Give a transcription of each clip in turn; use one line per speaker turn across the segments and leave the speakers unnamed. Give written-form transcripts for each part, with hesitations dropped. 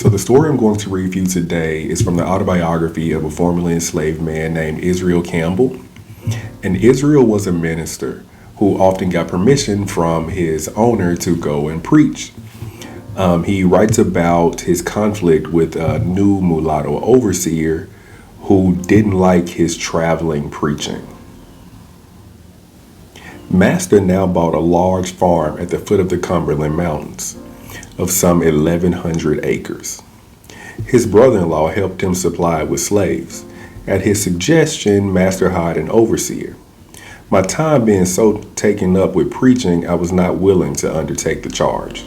So the story I'm going to read for you today is from the autobiography of a formerly enslaved man named Israel Campbell. And Israel was a minister who often got permission from his owner to go and preach. He writes about his conflict with a new mulatto overseer who didn't like his traveling preaching. Master now bought a large farm at the foot of the Cumberland Mountains of some 1,100 acres. His brother-in-law helped him supply it with slaves. At his suggestion, Master hired an overseer. My time being so taken up with preaching, I was not willing to undertake the charge.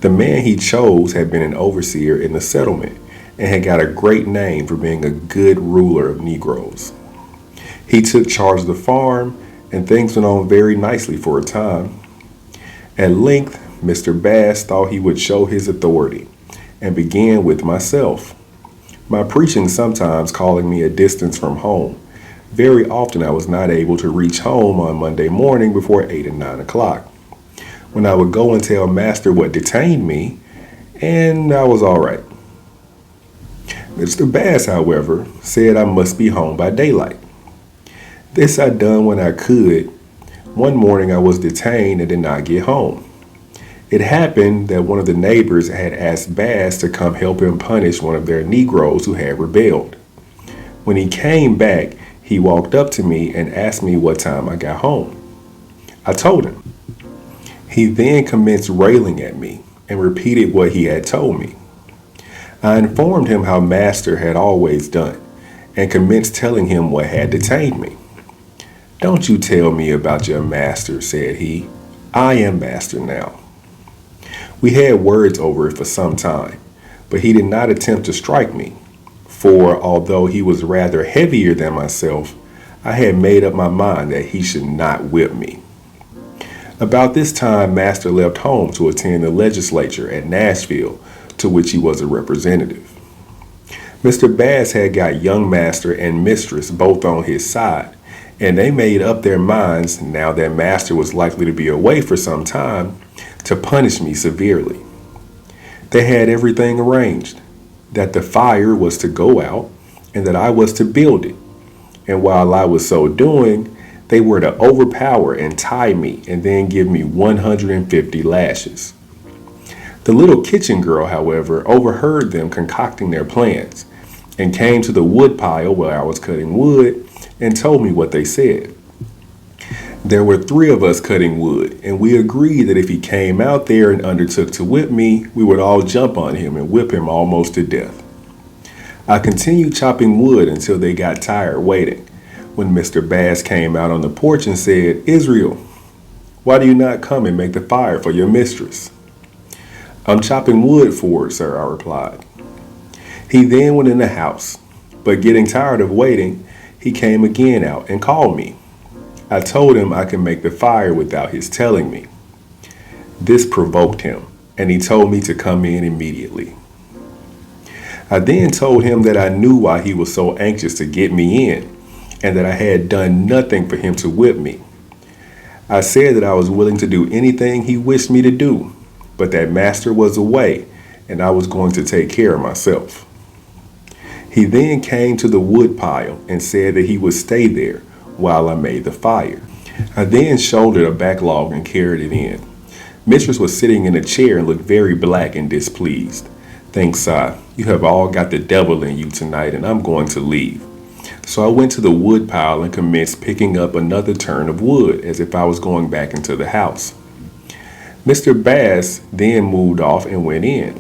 The man he chose had been an overseer in the settlement and had got a great name for being a good ruler of Negroes. He took charge of the farm, and things went on very nicely for a time. At length, Mr. Bass thought he would show his authority and began with myself. My preaching sometimes calling me a distance from home. Very often I was not able to reach home on Monday morning before 8 and 9 o'clock, when I would go and tell Master what detained me, and I was all right. Mr. Bass, however, said I must be home by daylight. This I done when I could. One morning I was detained and did not get home. It happened that one of the neighbors had asked Bass to come help him punish one of their Negroes who had rebelled. When he came back, he walked up to me and asked me what time I got home. I told him. He then commenced railing at me and repeated what he had told me. I informed him how Master had always done and commenced telling him what had detained me. "Don't you tell me about your master," said he. "I am master now." We had words over it for some time, but he did not attempt to strike me, for although he was rather heavier than myself, I had made up my mind that he should not whip me. About this time, Master left home to attend the legislature at Nashville, to which he was a representative. Mr. Bass had got young Master and Mistress both on his side, and they made up their minds, now that Master was likely to be away for some time, to punish me severely. They had everything arranged, that the fire was to go out and that I was to build it. And while I was so doing, they were to overpower and tie me and then give me 150 lashes. The little kitchen girl, however, overheard them concocting their plans and came to the wood pile where I was cutting wood and told me what they said. There were 3 of us cutting wood, and we agreed that if he came out there and undertook to whip me, we would all jump on him and whip him almost to death. I continued chopping wood until they got tired waiting, when Mr. Bass came out on the porch and said, "Israel, why do you not come and make the fire for your mistress?" "I'm chopping wood for her, sir," I replied. He then went in the house, but getting tired of waiting, he came again out and called me. I told him I could make the fire without his telling me. This provoked him, and he told me to come in immediately. I then told him that I knew why he was so anxious to get me in, and that I had done nothing for him to whip me. I said that I was willing to do anything he wished me to do, but that Master was away, and I was going to take care of myself. He then came to the wood pile and said that he would stay there while I made the fire. I then shouldered a back log and carried it in. Mistress was sitting in a chair and looked very black and displeased. "Thinks I, you have all got the devil in you tonight, and I'm going to leave." So I went to the wood pile and commenced picking up another turn of wood as if I was going back into the house. Mr. Bass then moved off and went in.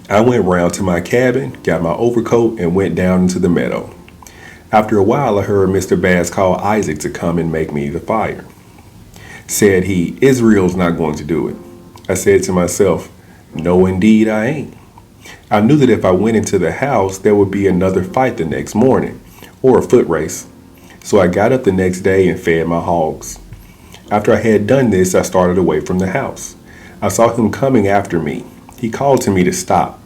I went round to my cabin, got my overcoat, and went down into the meadow. After a while, I heard Mr. Bass call Isaac to come and make me the fire. Said he, "Israel's not going to do it." I said to myself, "No, indeed I ain't." I knew that if I went into the house, there would be another fight the next morning, or a foot race. So I got up the next day and fed my hogs. After I had done this, I started away from the house. I saw him coming after me. He called to me to stop.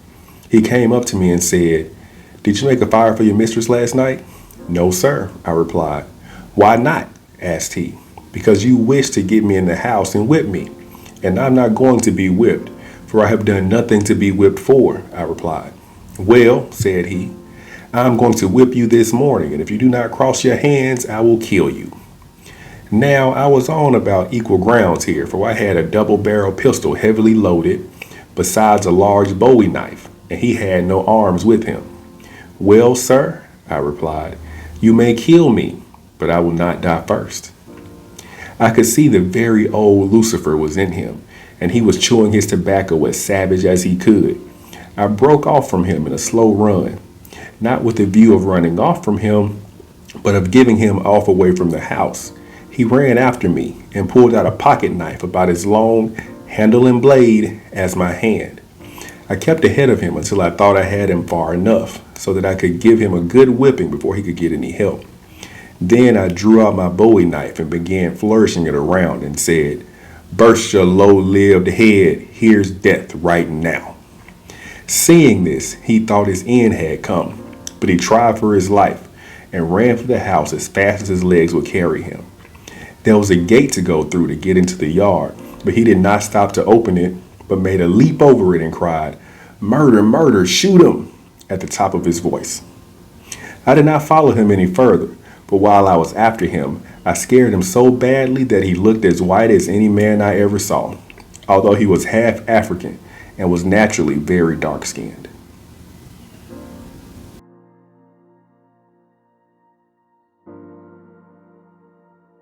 He came up to me and said, "Did you make a fire for your mistress last night?" "No, sir," I replied. "Why not?" asked he. "Because you wished to get me in the house and whip me, and I'm not going to be whipped, for I have done nothing to be whipped for, I replied. Well, said he, I am going to whip you this morning, and if you do not cross your hands, I will kill you. Now, I was on about equal grounds here, for I had a double-barrel pistol heavily loaded, besides a large bowie knife, and he had no arms with him. Well, sir, I replied, you may kill me, but I will not die first. I could see the very old Lucifer was in him, and he was chewing his tobacco as savage as he could. I broke off from him in a slow run, not with the view of running off from him, but of giving him off away from the house. He ran after me and pulled out a pocket knife about as long, handle and blade, as my hand. I kept ahead of him until I thought I had him far enough so that I could give him a good whipping before he could get any help. Then I drew out my bowie knife and began flourishing it around and said, Burst your low-lived head, here's death right now. Seeing this, he thought his end had come, but he tried for his life and ran for the house as fast as his legs would carry him. There was a gate to go through to get into the yard, but he did not stop to open it, but made a leap over it and cried, Murder, murder, shoot him, at the top of his voice. I did not follow him any further, but while I was after him, I scared him so badly that he looked as white as any man I ever saw, although he was half African and was naturally very dark-skinned.